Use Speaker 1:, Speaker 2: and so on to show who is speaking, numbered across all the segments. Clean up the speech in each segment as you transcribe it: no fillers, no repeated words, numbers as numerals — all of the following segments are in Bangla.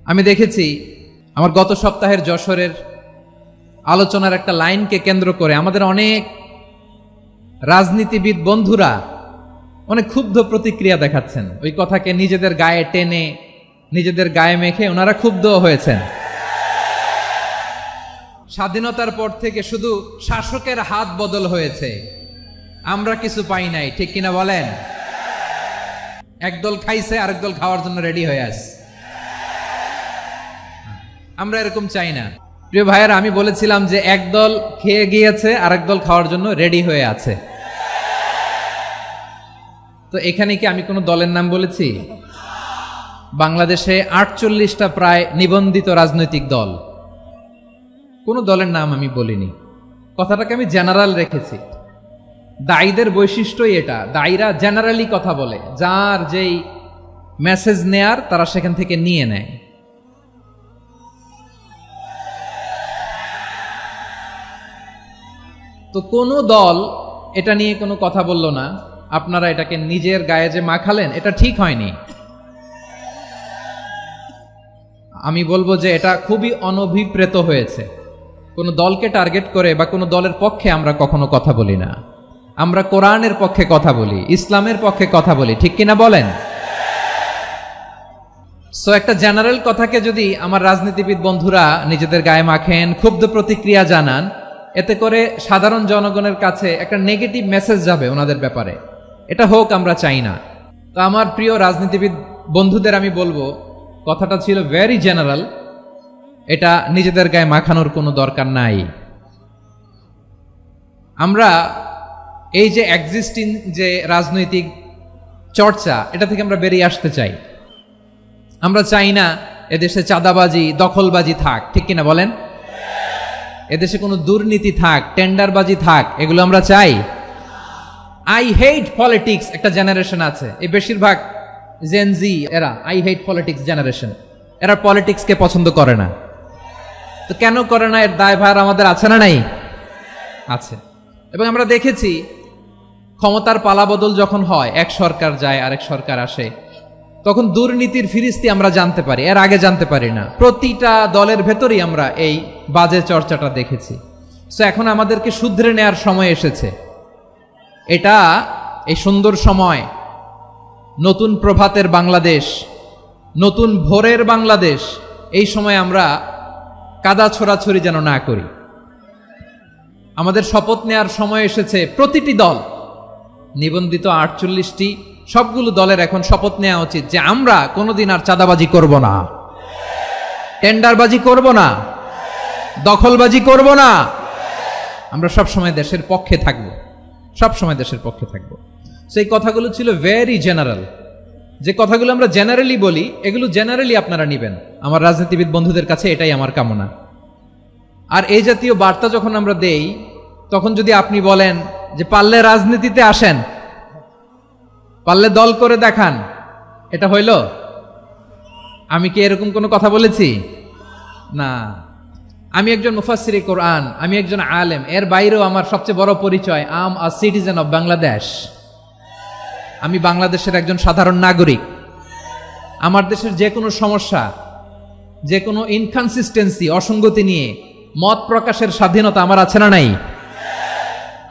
Speaker 1: আমি দেখেছি আমার গত সপ্তাহের যশোরের আলোচনার একটা লাইনকে কেন্দ্র করে আমাদের অনেক রাজনীতিবিদ বন্ধুরা অনেক ক্ষুব্ধ প্রতিক্রিয়া দেখাচ্ছেন। ওই কথাকে নিজেদের গায়ে টেনে নিজেদের গায়ে মেখে ওনারা ক্ষুব্ধ হয়েছেন। স্বাধীনতার পর থেকে শুধু শাসকের হাত বদল হয়েছে, আমরা কিছু পাই নাই, ঠিক কিনা বলেন? একদল খাইছে, আরেক দল খাওয়ার জন্য রেডি হয়ে আছে। আমরা এরকম চাই না। প্রিয় ভাইয়েরা, আমি বলেছিলাম যে একদল খেয়ে গিয়েছে, আরেক দল খাওয়ার জন্য রেডি হয়ে আছে। তো এখানে কি আমি কোনো দলের নাম বলেছি? বাংলাদেশে 48টা প্রায় নিবন্ধিত রাজনৈতিক দল, কোনো দলের নাম আমি বলিনি। কথাটাকে আমি জেনারেল রেখেছি। দায়ীদের বৈশিষ্ট্যই এটা, দায়ীরা জেনারেলি কথা বলে, যার যেই মেসেজ নেয়ার তারা সেখান থেকে নিয়ে নেয়। তো কোনো দল এটা নিয়ে কোনো কথা বলল না, আপনারা এটাকে নিজের গায়ে যে মাখালেন এটা ঠিক হয়নি। আমি বলবো যে এটা খুবই অনভিপ্রেত হয়েছে। কোনো দলকে টার্গেট করে বা কোনো দলের পক্ষে আমরা কখনো কথা বলি না। আমরা কোরআনের পক্ষে কথা বলি, ইসলামের পক্ষে কথা বলি, ঠিক কিনা বলেন? সো একটা জেনারেল কথাকে যদি আমার রাজনীতিবিদ বন্ধুরা নিজেদের গায়ে মাখেন, ক্ষুব্ধ প্রতিক্রিয়া জানান, এতে করে সাধারণ জনগণের কাছে একটা নেগেটিভ মেসেজ যাবে ওনাদের ব্যাপারে। এটা হোক আমরা চাই না। তো আমার প্রিয় রাজনীতিবিদ বন্ধুদের আমি বলবো, কথাটা ছিল ভেরি জেনারেল, এটা নিজেদের গায়ে মাখানোর কোনো দরকার নাই। আমরা এই যে এক্সিস্টিং যে রাজনৈতিক চর্চা, এটা থেকে আমরা বেরিয়ে আসতে চাই। আমরা চাই না এদেশে চাঁদাবাজি, দখলবাজি থাক, ঠিক কিনা বলেন? এদেশে কোনো দুর্নীতি থাক, টেন্ডারবাজি থাক, এগুলো আমরা চাই। আই হেট পলিটিক্স একটা জেনারেশন আছে, এই বেশিরভাগ জেনজি এরা আই হেট পলিটিক্স জেনারেশন, এরা পলিটিক্সকে পছন্দ করে না। তো কেন করে না, এর দায়ভার আমাদের আছে না নাই? আছে। এবং আমরা দেখেছি ক্ষমতার পালাবদল যখন হয়, এক সরকার যায় আরেক সরকার আসে, তখন দুর্নীতির ফিরিস্তি আমরা জানতে পারি, এর আগে জানতে পারি না। প্রতিটা দলের ভেতরেই আমরা এই বাজে চর্চাটা দেখেছি। সো এখন আমাদেরকে শুধরে নেয়ার সময় এসেছে। এটা এই সুন্দর সময়, নতুন প্রভাতের বাংলাদেশ, নতুন ভোরের বাংলাদেশ, এই সময় আমরা কাদা ছোড়াছড়ি যেন না করি। আমাদের শপথ নেয়ার সময় এসেছে। প্রতিটি দল, নিবন্ধিত 48টি, সবগুলো দলের এখন শপথ নেওয়া উচিত যে আমরা কোনোদিন আর চাঁদাবাজি করব না, টেন্ডারবাজি করব না, দখলবাজি করব না। আমরা সবসময় দেশের পক্ষে থাকব, সবসময় দেশের পক্ষে থাকব। সেই কথাগুলো ছিল ভেরি জেনারেল। যে কথাগুলো আমরা জেনারেলি বলি, এগুলো জেনারেলি আপনারা নিবেন। আমার রাজনীতিবিদ বন্ধুদের কাছে এটাই আমার কামনা। আর এই জাতীয় বার্তা যখন আমরা দেই, তখন যদি আপনি বলেন যে পারলে রাজনীতিতে আসেন, পারলে দল করে দেখান, এটা হইল? আমি কি এরকম কোনো কথা বলেছি? না। আমি একজন মুফাসসিরে কোরআন, আমি একজন আলেম, এর বাইরেও আমার সবচেয়ে বড় পরিচয় আম আ সিটিজেন অফ বাংলাদেশ। আমি বাংলাদেশের একজন সাধারণ নাগরিক। আমার দেশের যে কোনো সমস্যা, যে কোনো ইনকনসিস্টেন্সি, অসঙ্গতি নিয়ে মত প্রকাশের স্বাধীনতা আমার আছে না নাই?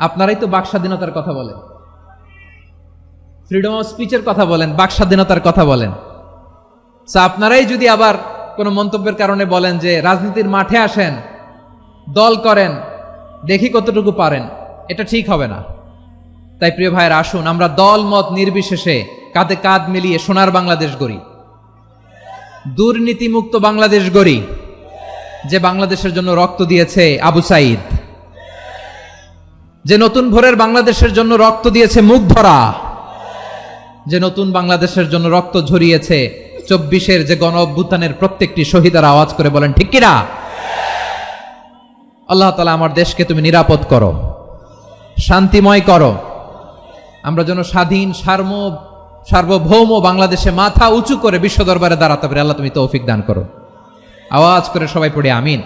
Speaker 1: আপনারাই তো বাক স্বাধীনতার কথা বলেন, ফ্রিডম অফ স্পিচের কথা বলেন, বাক স্বাধীনতার কথা বলেন। আপনারাই যদি আবার কোনো মন্তব্যের কারণে বলেন যে রাজনীতির মাঠে আসেন, দল করেন, দেখি কতটুকু পারেন, এটা ঠিক হবে না। তাই প্রিয় ভাইয়ের, আসুন আমরা দল মত নির্বিশেষে কাঁধে কাঁধ মিলিয়ে সোনার বাংলাদেশ গড়ি, দুর্নীতিমুক্ত বাংলাদেশ গড়ি, যে বাংলাদেশের জন্য রক্ত দিয়েছে আবু সাইদ, যে নতুন ভোরের বাংলাদেশের জন্য রক্ত দিয়েছে মুগ্ধরা, যে নতুন বাংলাদেশের জন্য রক্ত ঝরিয়েছে 24-এর যে গণ অভ্যুত্থানের প্রত্যেকটি শহীদারা আওয়াজ করে বলেন ঠিক কিনা? আল্লাহ তাআলা আমার দেশকে তুমি নিরাপদ করো, শান্তিময় করো। আমরা যেন স্বাধীন সার্বভৌম বাংলাদেশে মাথা উঁচু করে বিশ্ব দরবারে দাঁড়াতে পারি। আল্লাহ তুমি তৌফিক দান করো। আওয়াজ করে সবাই পড়ি আমিন।